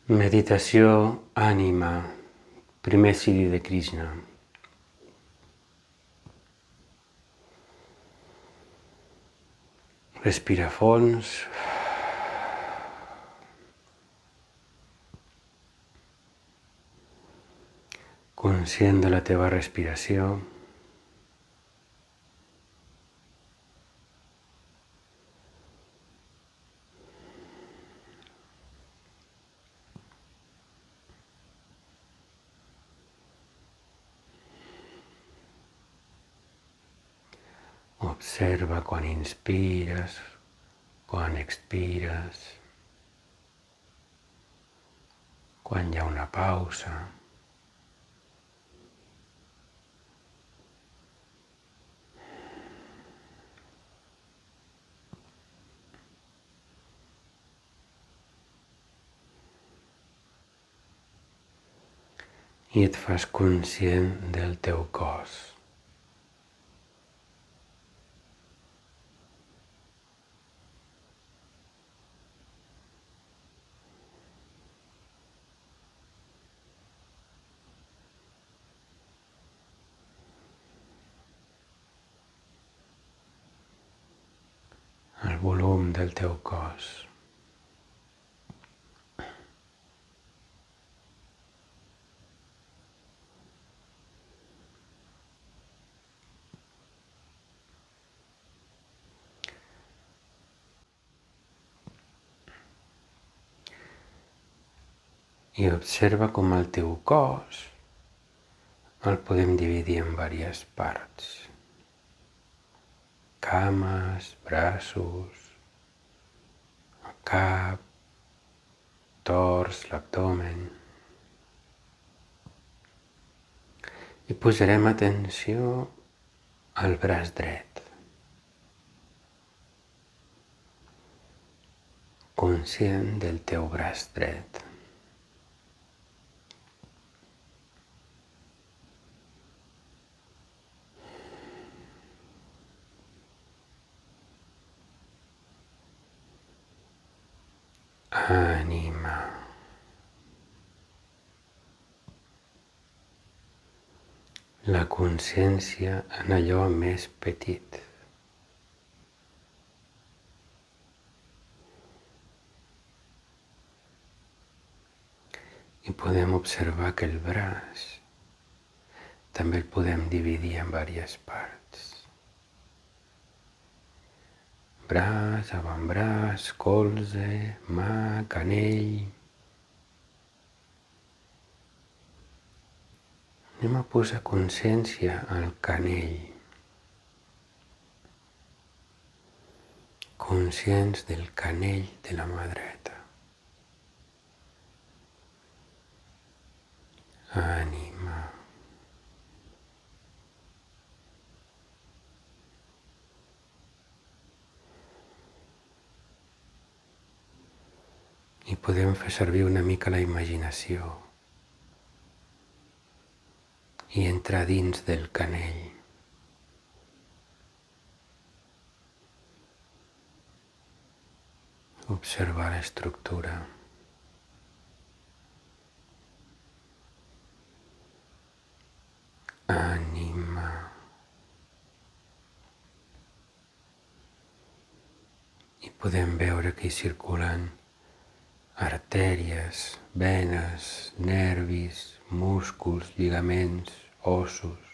Meditació ànima, primer Siddhi de Krishna. Respira fons. Conscient de la teva respiració. Observa quan inspires, quan expires, quan hi ha una pausa. I et fas conscient del teu cos. El volum del teu cos. I observa com el teu cos el podem dividir en diverses parts. Cames, braços, el cap, tors, l'abdomen. I posarem atenció al braç dret. Conscient del teu braç dret. Ànima. La consciència en allò més petit. I podem observar que el braç també el podem dividir en diverses parts. Braç, avantbraç, colze, mà, canell. Anem a posar consciència al canell. Conscients del canell de la mà dreta. Ànima. I podem fer servir una mica la imaginació i entrar dins del canell. Observar l'estructura. Ànima. I podem veure que hi circulen artèries, venes, nervis, músculs, lligaments, ossos.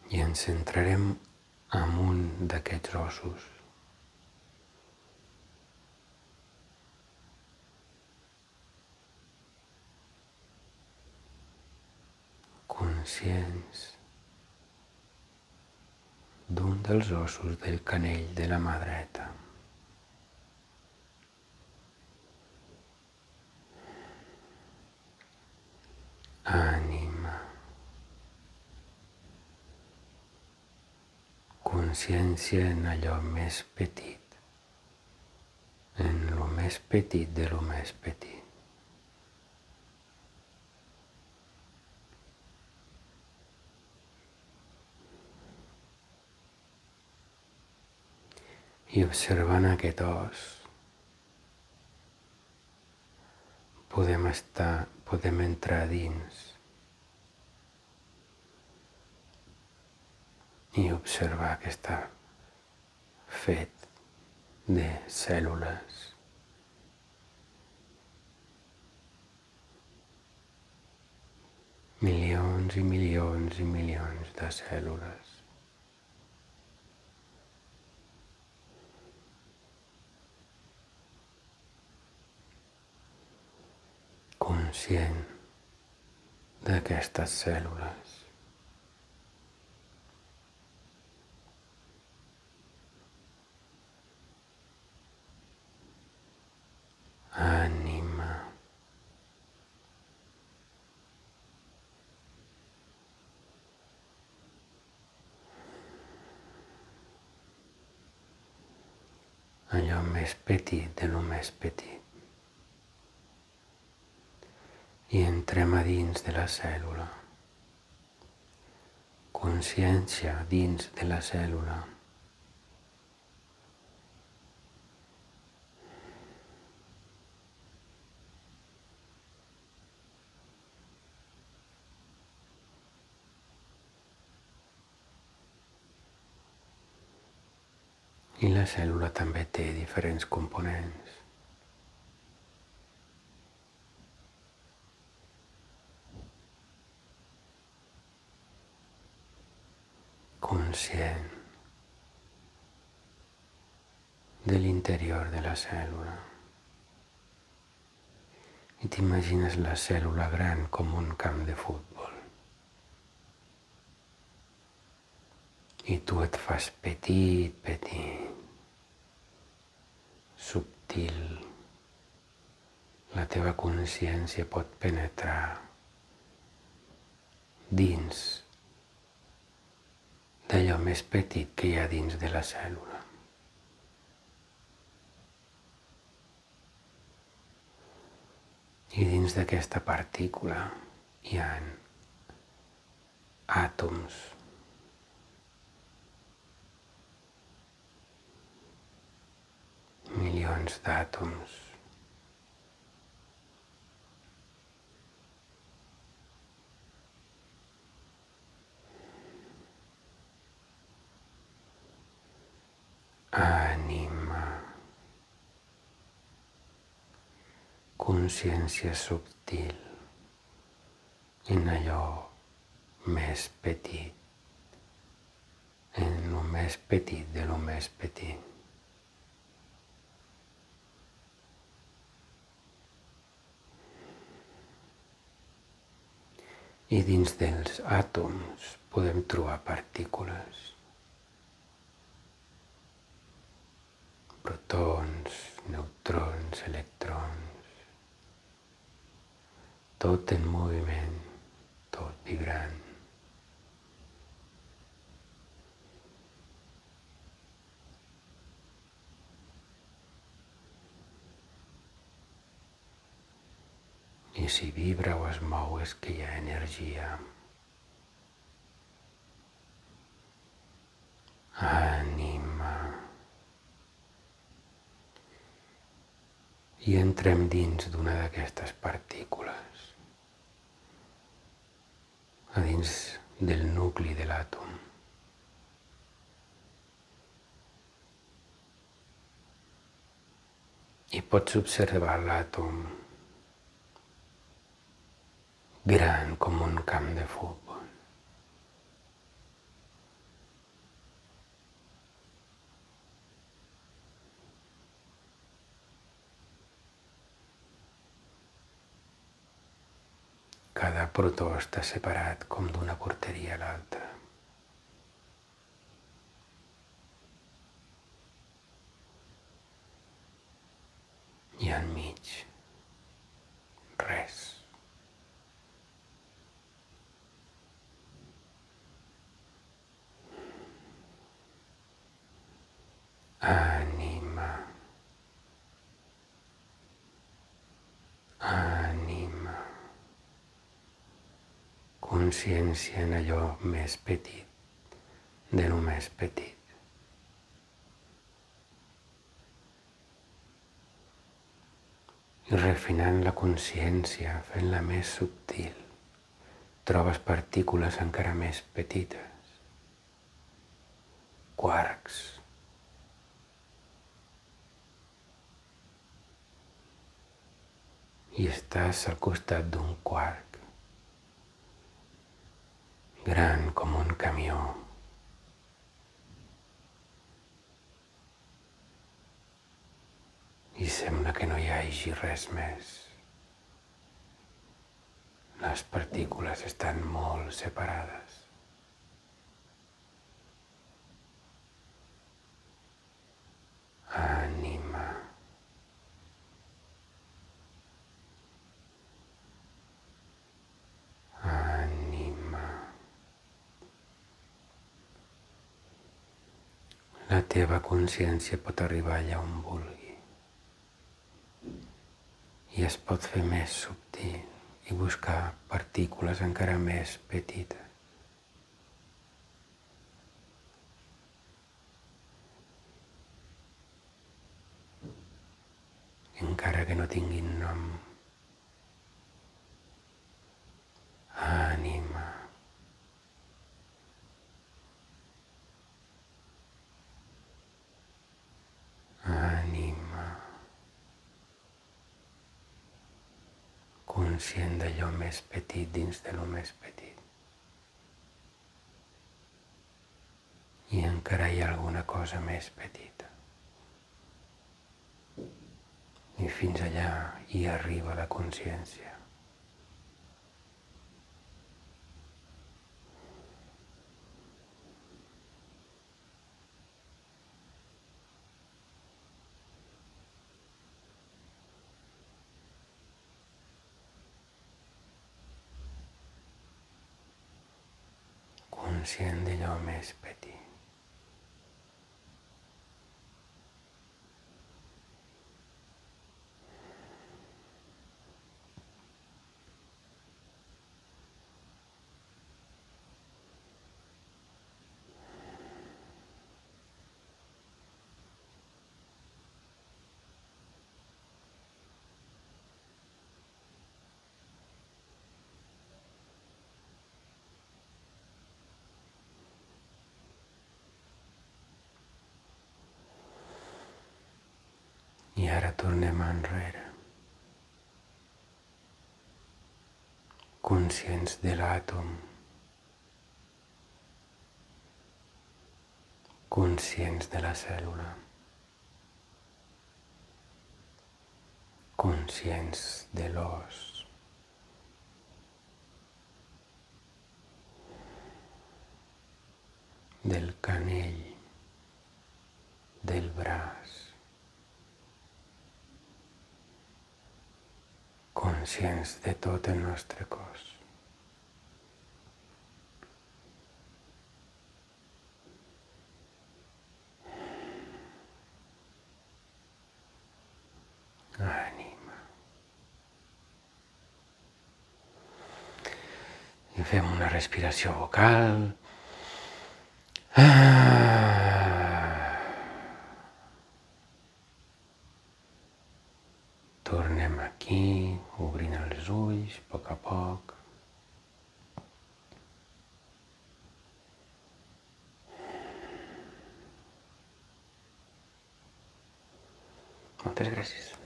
I ens centrarem en un d'aquests ossos. Conscients d'un dels ossos del canell de la mà dreta. Ànima. Consciència en allò més petit, en lo més petit de lo més petit. I observant aquest os podem entrar dins i observar que està fet de cèl·lules. Milions i milions i milions de cèl·lules. Conscient d'aquestes cèl·lules. Ànima. Allò més petit de lo més petit. I entrem a dins de la cèl·lula. Consciència dins de la cèl·lula. I la cèl·lula també té diferents components. Conscient de l'interior de la cèl·lula. I t'imagines la cèl·lula gran com un camp de futbol. I tu et fas petit, petit, subtil. La teva consciència pot penetrar dins d'allò més petit que hi ha dins de la cèl·lula. I dins d'aquesta partícula hi ha àtoms. Milions d'àtoms. Ànima. Consciència subtil en allò més petit, en lo més petit de lo més petit. I dins dels àtoms podem trobar partícules, protons, neutrons, electrons, tot en moviment, tot vibrant. I si vibra o es mou és que hi ha energia. Ànima. I entrem dins d'una d'aquestes partícules, a dins del nucli de l'àtom. I pots observar l'àtom gran com un camp de futbol. Cada protó està separat com d'una porteria a l'altra. I al mig, res. Ànima. Ànima. Consciència en allò més petit, de lo més petit. I refinant la consciència, fent-la més subtil, trobes partícules encara més petites, quarks. I estàs al costat d'un quark, gran com un camió. I sembla que no hi hagi res més. Les partícules estan molt separades. Ànima. Ànima. La teva consciència pot arribar allà on vulgui. I es pot fer més subtil i buscar partícules encara més petites. Encara que no tinguin nom. Ànima. Ànima. Conscient d'allò més petit dins de lo més petit. I encara hi ha alguna cosa més petita. I fins allà hi arriba la consciència. Conscient d'allò més petit. I ara tornem enrere. Conscients de l'àtom. Conscients de la cèl·lula. Conscients de l'os. Del canell. Del braç. Conscients de tot el nostre cos. Ànima. I fem una respiració vocal. Tornem aquí, obrint els ulls a poc. Moltes gràcies.